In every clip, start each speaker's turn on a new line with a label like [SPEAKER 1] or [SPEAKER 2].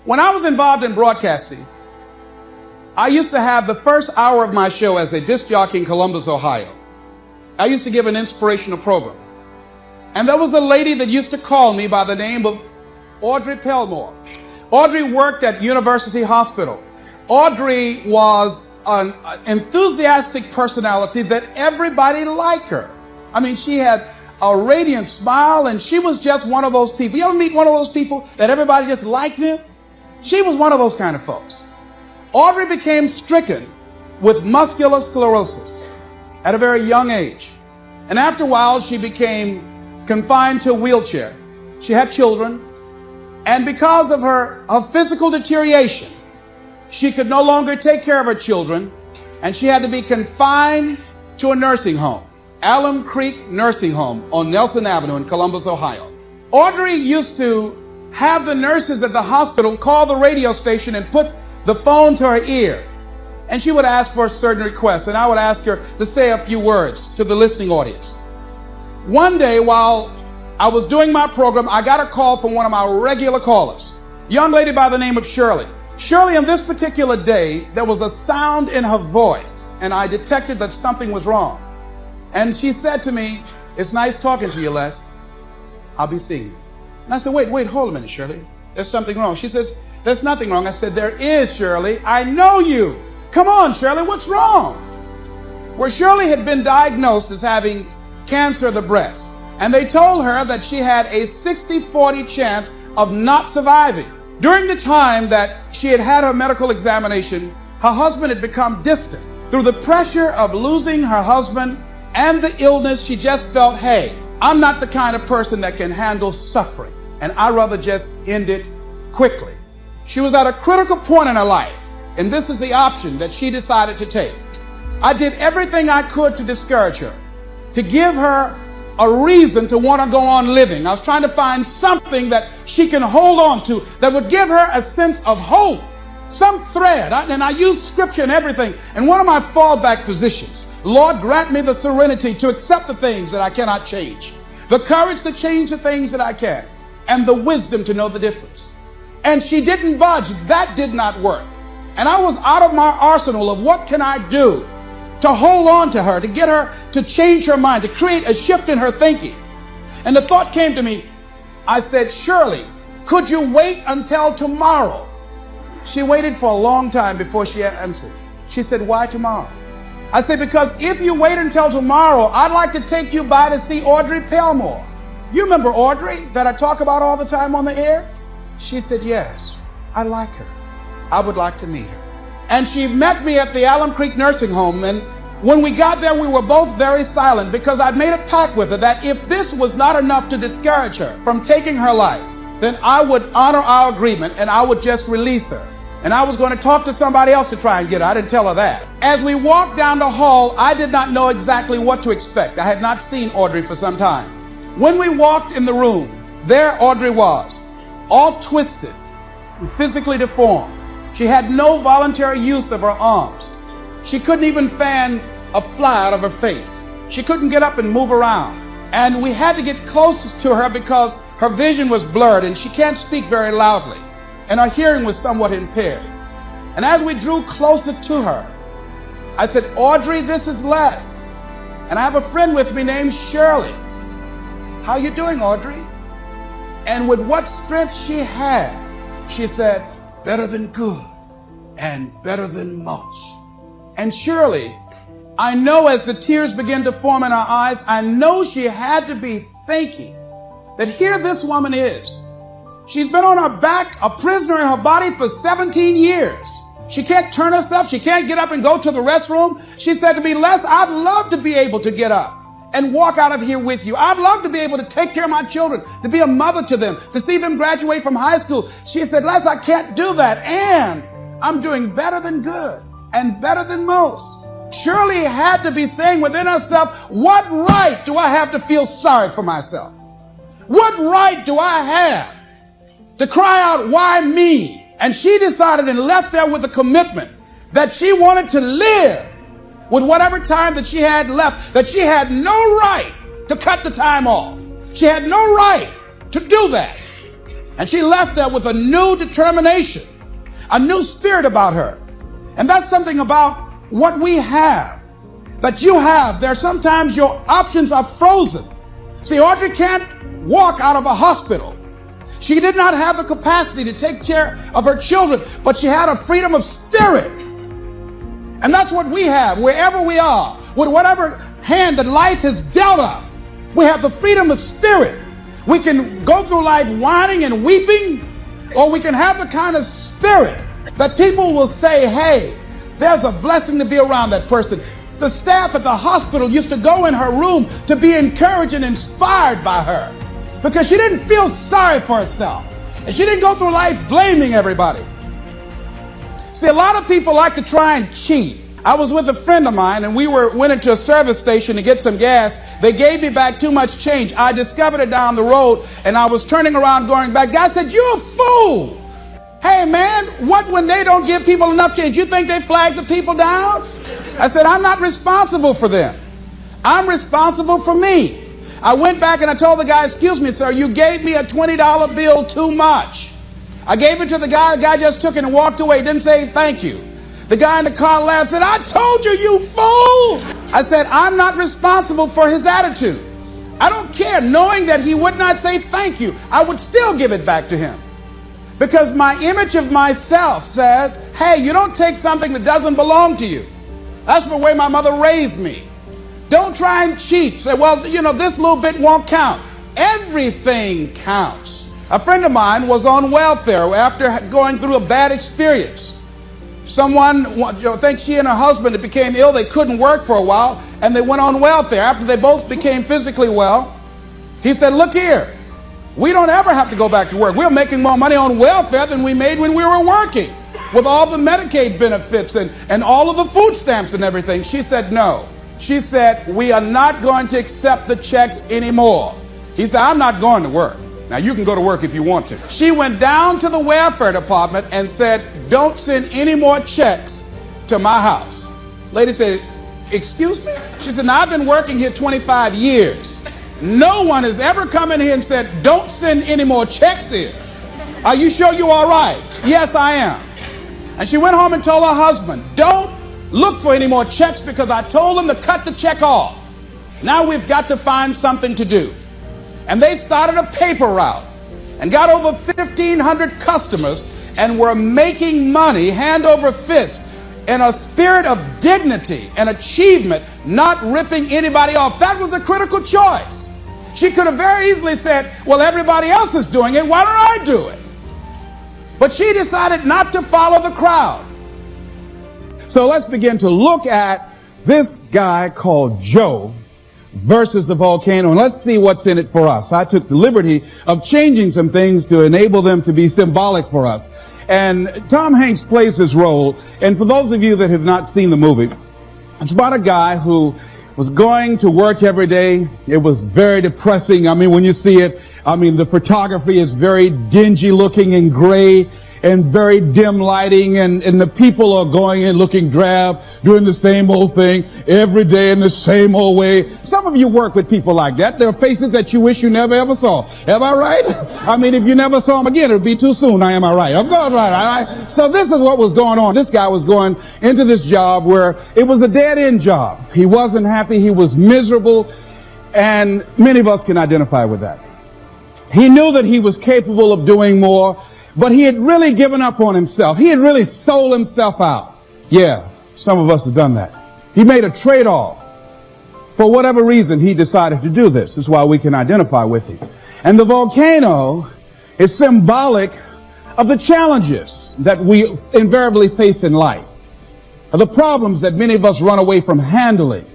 [SPEAKER 1] When I was involved in broadcasting, I used to have the first hour of my show as a disc jockey in Columbus, Ohio. I used to give an inspirational program. And there was a lady that used to call me by the name of Audrey Pelmore. Audrey worked at University Hospital. Audrey was an enthusiastic personality that everybody liked her. I mean, she had a radiant smile, and she was just one of those people. You ever meet one of those people that everybody just liked them? She was one of those kind of folks. Audrey became stricken with muscular sclerosis at a very young age. And after a while, she became confined to a wheelchair. She had children. And because of her physical deterioration, she could no longer take care of her children. And she had to be confined to a nursing home, Alum Creek Nursing Home on Nelson Avenue in Columbus, Ohio. Audrey used to have the nurses at the hospital call the radio station and put the phone to her ear. And she would ask for a certain request, and I would ask her to say a few words to the listening audience. One day while I was doing my program, I got a call from one of my regular callers, a young lady by the name of Shirley. Shirley, on this particular day, there was a sound in her voice, and I detected that something was wrong. And she said to me, "It's nice talking to you, Les. I'll be seeing you." And I said, wait, hold a minute, Shirley. There's something wrong. She says, "There's nothing wrong." I said, "There is, Shirley. I know you. Come on, Shirley, what's wrong?" Well, Shirley had been diagnosed as having cancer of the breast. And they told her that she had a 60-40 chance of not surviving. During the time that she had had her medical examination, her husband had become distant. Through the pressure of losing her husband and the illness, she just felt, hey, I'm not the kind of person that can handle suffering, and I'd rather just end it quickly. She was at a critical point in her life, and this is the option that she decided to take. I did everything I could to discourage her, to give her a reason to want to go on living. I was trying to find something that she can hold on to that would give her a sense of hope, some thread. And I used scripture and everything. And one of my fallback positions, Lord, grant me the serenity to accept the things that I cannot change, the courage to change the things that I can, and the wisdom to know the difference. And she didn't budge. That did not work. And I was out of my arsenal of what can I do to hold on to her, to get her to change her mind, to create a shift in her thinking. And the thought came to me. I said, "Shirley, could you wait until tomorrow?" She waited for a long time before she answered. She said, "Why tomorrow?" I said, "Because if you wait until tomorrow, I'd like to take you by to see Audrey Pelmore. You remember Audrey that I talk about all the time on the air?" She said, "Yes, I like her. I would like to meet her." And she met me at the Alum Creek Nursing Home. And when we got there, we were both very silent because I'd made a pact with her that if this was not enough to discourage her from taking her life, then I would honor our agreement and I would just release her. And I was going to talk to somebody else to try and get her. I didn't tell her that. As we walked down the hall, I did not know exactly what to expect. I had not seen Audrey for some time. When we walked in the room, there Audrey was, all twisted and physically deformed. She had no voluntary use of her arms. She couldn't even fan a fly out of her face. She couldn't get up and move around. And we had to get close to her because her vision was blurred and she can't speak very loudly. And her hearing was somewhat impaired. And as we drew closer to her, I said, "Audrey, this is Les. And I have a friend with me named Shirley. How you doing, Audrey?" And with what strength she had, she said, "Better than good and better than most." And Shirley, I know as the tears began to form in her eyes, I know she had to be thinking that here this woman is. She's been on her back, a prisoner in her body for 17 years. She can't turn herself. She can't get up and go to the restroom. She said to me, "Les, I'd love to be able to get up and walk out of here with you. I'd love to be able to take care of my children, to be a mother to them, to see them graduate from high school." She said, "Les, I can't do that. And I'm doing better than good and better than most." Shirley had to be saying within herself, what right do I have to feel sorry for myself? What right do I have to cry out, why me? And she decided and left there with a commitment that she wanted to live with whatever time that she had left, that she had no right to cut the time off. She had no right to do that. And she left there with a new determination, a new spirit about her. And that's something about what we have, that you have. There sometimes your options are frozen. See, Audrey can't walk out of a hospital. She did not have the capacity to take care of her children, but she had a freedom of spirit. And that's what we have wherever we are, with whatever hand that life has dealt us. We have the freedom of spirit. We can go through life whining and weeping, or we can have the kind of spirit that people will say, hey, there's a blessing to be around that person. The staff at the hospital used to go in her room to be encouraged and inspired by her, because she didn't feel sorry for herself, and she didn't go through life blaming everybody. See, a lot of people like to try and cheat. I was with a friend of mine, and we went into a service station to get some gas. They gave me back too much change. I discovered it down the road, and I was turning around going back. Guy said, "You're a fool. Hey, man, what when they don't give people enough change? You think they flag the people down?" I said, "I'm not responsible for them. I'm responsible for me." I went back and I told the guy, "Excuse me, sir, you gave me a $20 bill too much." I gave it to the guy just took it and walked away, didn't say thank you. The guy in the car laughed, said, "I told you, you fool." I said, I'm not responsible for his attitude. I don't care. Knowing that he would not say thank you, I would still give it back to him. Because my image of myself says, hey, you don't take something that doesn't belong to you. That's the way my mother raised me. Don't try and cheat. Say, well, you know, this little bit won't count. Everything counts. A friend of mine was on welfare after going through a bad experience. Someone, I think she and her husband became ill. They couldn't work for a while, and they went on welfare. After they both became physically well, he said, look here, we don't ever have to go back to work. We're making more money on welfare than we made when we were working, with all the Medicaid benefits and all of the food stamps and everything. She said, no. She said, we are not going to accept the checks anymore. He said, I'm not going to work. Now, you can go to work if you want to. She went down to the welfare department and said, don't send any more checks to my house. Lady said, excuse me? She said, now, I've been working here 25 years. No one has ever come in here and said, don't send any more checks here. Are you sure you're all right? Yes, I am. And she went home and told her husband, don't look for any more checks because I told them to cut the check off. Now we've got to find something to do. And they started a paper route and got over 1,500 customers and were making money hand over fist in a spirit of dignity and achievement, not ripping anybody off. That was a critical choice. She could have very easily said, well, everybody else is doing it, why don't I do it? But she decided not to follow the crowd. So let's begin to look at this guy called Joe versus the volcano, and let's see what's in it for us. I took the liberty of changing some things to enable them to be symbolic for us. And Tom Hanks plays this role, and for those of you that have not seen the movie, it's about a guy who was going to work every day. It was very depressing. I mean, when you see it, I mean, the photography is very dingy looking and gray and very dim lighting, and the people are going and looking drab, doing the same old thing every day in the same old way. Some of you work with people like that. There are faces that you wish you never ever saw. Am I right? I mean, if you never saw them again, it would be too soon. Am I right? I'm going right. All right. So this is what was going on. This guy was going into this job where it was a dead-end job. He wasn't happy. He was miserable. And many of us can identify with that. He knew that he was capable of doing more, but he had really given up on himself. He had really sold himself out. Yeah, some of us have done that. He made a trade-off. For whatever reason, he decided to do this. That's why we can identify with him. And the volcano is symbolic of the challenges that we invariably face in life, of the problems that many of us run away from handling.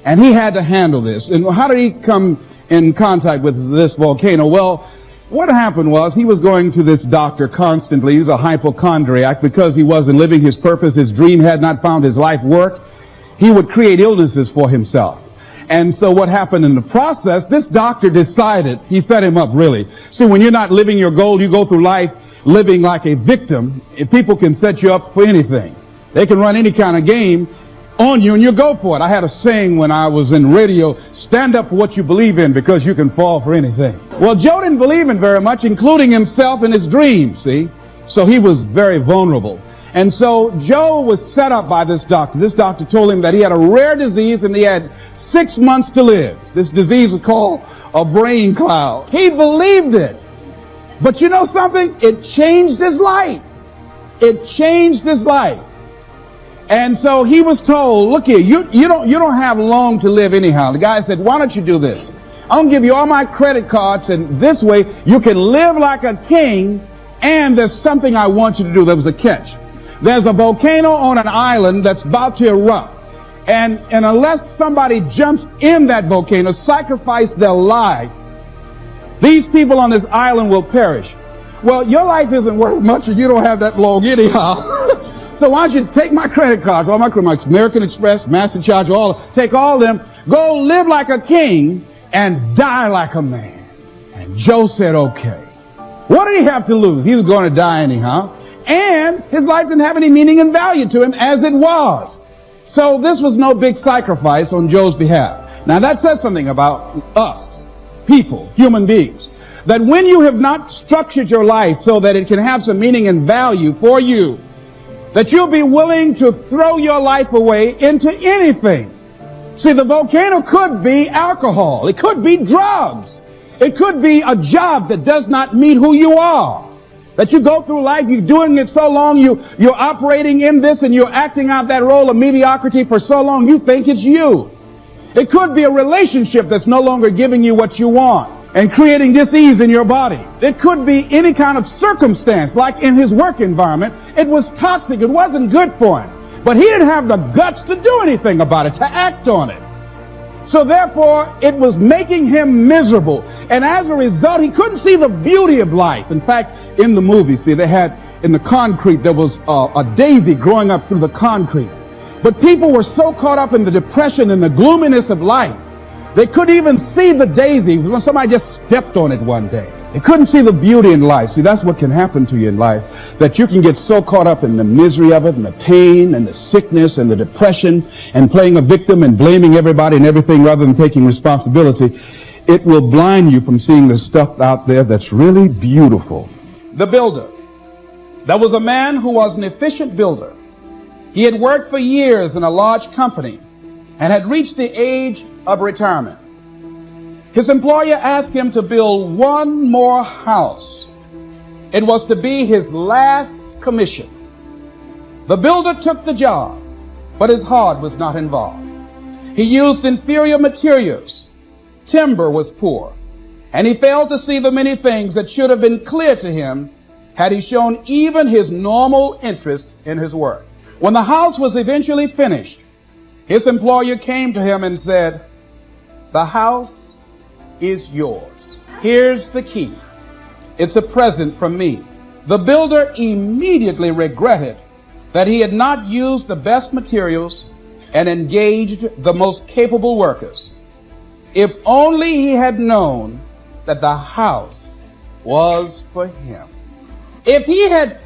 [SPEAKER 1] And he had to handle this. And how did he come in contact with this volcano? Well, what happened was he was going to this doctor constantly. He was a hypochondriac because he wasn't living his purpose. His dream had not found his life work. He would create illnesses for himself. And so what happened in the process, this doctor decided, he set him up really. See, when you're not living your goal, you go through life living like a victim. People can set you up for anything. They can run any kind of game on you and you go for it. I had a saying when I was in radio, stand up for what you believe in because you can fall for anything. Well, Joe didn't believe in very much, including himself and his dreams, see? So he was very vulnerable. And so Joe was set up by this doctor. This doctor told him that he had a rare disease and he had 6 months to live. This disease was called a brain cloud. He believed it. But you know something? It changed his life. It changed his life. And so he was told, look here, you don't have long to live anyhow. The guy said, why don't you do this? I'm going to give you all my credit cards, and this way you can live like a king, and there's something I want you to do. There was a catch. There's a volcano on an island that's about to erupt. And unless somebody jumps in that volcano, sacrifice their life, these people on this island will perish. Well, your life isn't worth much if you don't have that long anyhow. So why don't you take my credit cards, all my American Express, MasterCharge, take all of them, go live like a king and die like a man. And Joe said, okay. What did he have to lose? He was going to die anyhow. And his life didn't have any meaning and value to him as it was. So this was no big sacrifice on Joe's behalf. Now that says something about us, people, human beings, that when you have not structured your life so that it can have some meaning and value for you, that you'll be willing to throw your life away into anything. See, the volcano could be alcohol. It could be drugs. It could be a job that does not meet who you are. That you go through life, you're doing it so long, you're operating in this and you're acting out that role of mediocrity for so long, you think it's you. It could be a relationship that's no longer giving you what you want and creating dis-ease in your body. It could be any kind of circumstance, like in his work environment. It was toxic. It wasn't good for him. But he didn't have the guts to do anything about it, to act on it. So therefore, it was making him miserable. And as a result, he couldn't see the beauty of life. In fact, in the movie, see, they had in the concrete, there was a daisy growing up through the concrete. But people were so caught up in the depression and the gloominess of life, they couldn't even see the daisy when somebody just stepped on it one day. They couldn't see the beauty in life. See, that's what can happen to you in life, that you can get so caught up in the misery of it and the pain and the sickness and the depression and playing a victim and blaming everybody and everything rather than taking responsibility. It will blind you from seeing the stuff out there that's really beautiful. The builder. There was a man who was an efficient builder. He had worked for years in a large company and had reached the age of retirement. His employer asked him to build one more house. It was to be his last commission. The builder took the job, but his heart was not involved. He used inferior materials. Timber was poor, and he failed to see the many things that should have been clear to him had he shown even his normal interest in his work. When the house was eventually finished, his employer came to him and said, "The house is yours. Here's the key. It's a present from me." The builder immediately regretted that he had not used the best materials and engaged the most capable workers. If only he had known that the house was for him. If he had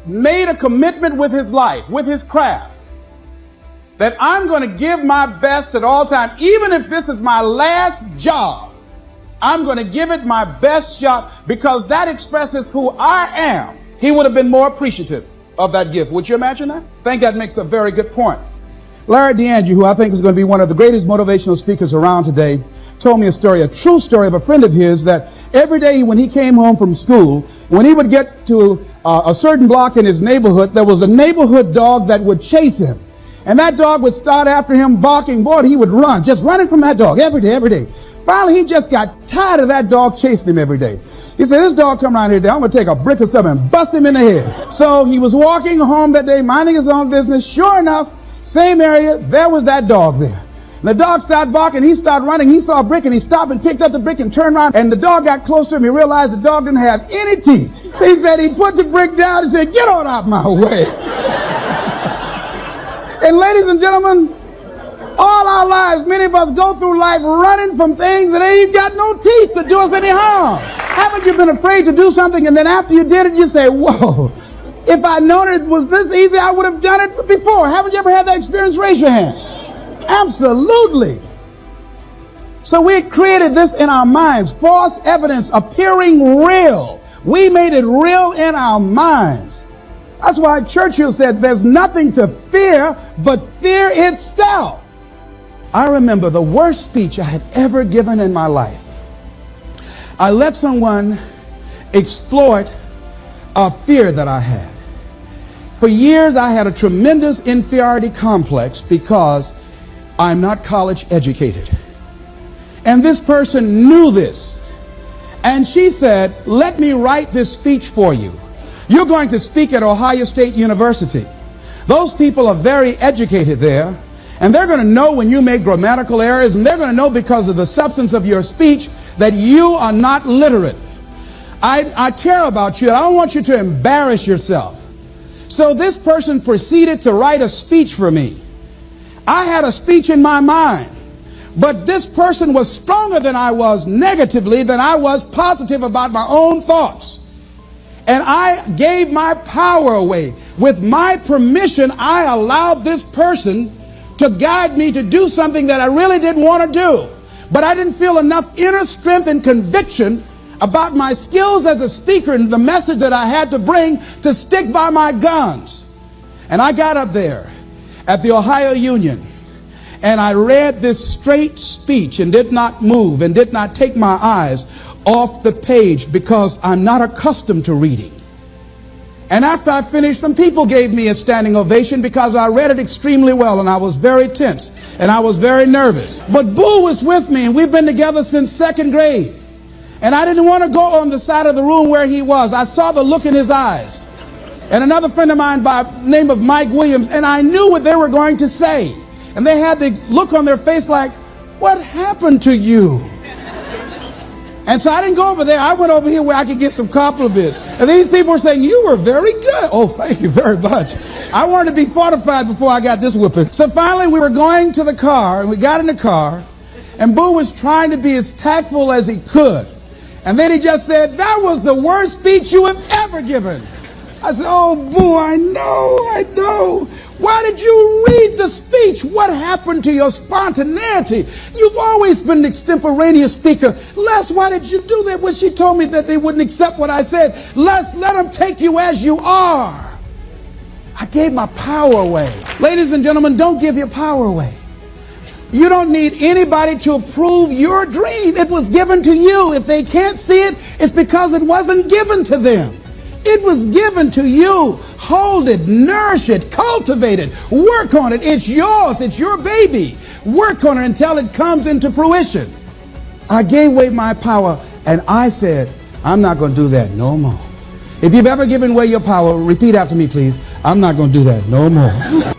[SPEAKER 1] made a commitment with his life, with his craft, that I'm going to give my best at all times, even if this is my last job, I'm going to give it my best shot because that expresses who I am, he would have been more appreciative of that gift. Would you imagine that? I think that makes a very good point. Larry DeAndre, who I think is going to be one of the greatest motivational speakers around today, told me a story, a true story of a friend of his, that every day when he came home from school, when he would get to a certain block in his neighborhood, there was a neighborhood dog that would chase him. And that dog would start after him barking. Boy, he would run, just running from that dog every day. Finally, he just got tired of that dog chasing him every day. He said, this dog come around here today, I'm going to take a brick or something and bust him in the head. So he was walking home that day, minding his own business. Sure enough, same area, there was that dog there. And the dog started barking, he started running, he saw a brick and he stopped and picked up the brick and turned around, and the dog got close to him. He realized the dog didn't have any teeth. He said he put the brick down and said, get on out my way. And ladies and gentlemen, all our lives, many of us go through life running from things that ain't got no teeth to do us any harm. Haven't you been afraid to do something and then after you did it, you say, whoa, If I'd known it was this easy, I would have done it before. Haven't you ever had that experience? Raise your hand. Absolutely. So we created this in our minds, false evidence appearing real. We made it real in our minds. That's why Churchill said there's nothing to fear but fear itself. I remember the worst speech I had ever given in my life. I let someone exploit a fear that I had. For years I had a tremendous inferiority complex because I'm not college educated. And this person knew this. And she said, let me write this speech for you. You're going to speak at Ohio State University. Those people are very educated there. And they're going to know when you make grammatical errors. And they're going to know because of the substance of your speech that you are not literate. I care about you. I don't want you to embarrass yourself. So this person proceeded to write a speech for me. I had a speech in my mind. But this person was stronger than I was negatively than I was positive about my own thoughts. And I gave my power away. With my permission, I allowed this person to guide me to do something that I really didn't want to do. But I didn't feel enough inner strength and conviction about my skills as a speaker and the message that I had to bring to stick by my guns. And I got up there at the Ohio Union and I read this straight speech and did not move and did not take my eyes off the page because I'm not accustomed to reading. And after I finished, some people gave me a standing ovation because I read it extremely well, and I was very tense and I was very nervous. But Boo was with me, and we've been together since second grade. And I didn't want to go on the side of the room where he was. I saw the look in his eyes. And another friend of mine by the name of Mike Williams, and I knew what they were going to say. And they had the look on their face like, what happened to you? And so I didn't go over there. I went over here where I could get some compliments. And these people were saying, you were very good. Oh, thank you very much. I wanted to be fortified before I got this whooping. So finally we were going to the car, and we got in the car, and Boo was trying to be as tactful as he could. And then he just said, that was the worst speech you have ever given. I said, oh, Boo, I know. Why did you read the speech? What happened to your spontaneity? You've always been an extemporaneous speaker. Les, why did you do that when she told me that they wouldn't accept what I said? Les, let them take you as you are. I gave my power away. Ladies and gentlemen, don't give your power away. You don't need anybody to approve your dream. It was given to you. If they can't see it, it's because it wasn't given to them. It was given to you. Hold it, nourish it, cultivate it, work on it. It's yours. It's your baby. Work on it until it comes into fruition. I gave away my power, and I said, I'm not going to do that no more. If you've ever given away your power, repeat after me, please. I'm not going to do that no more.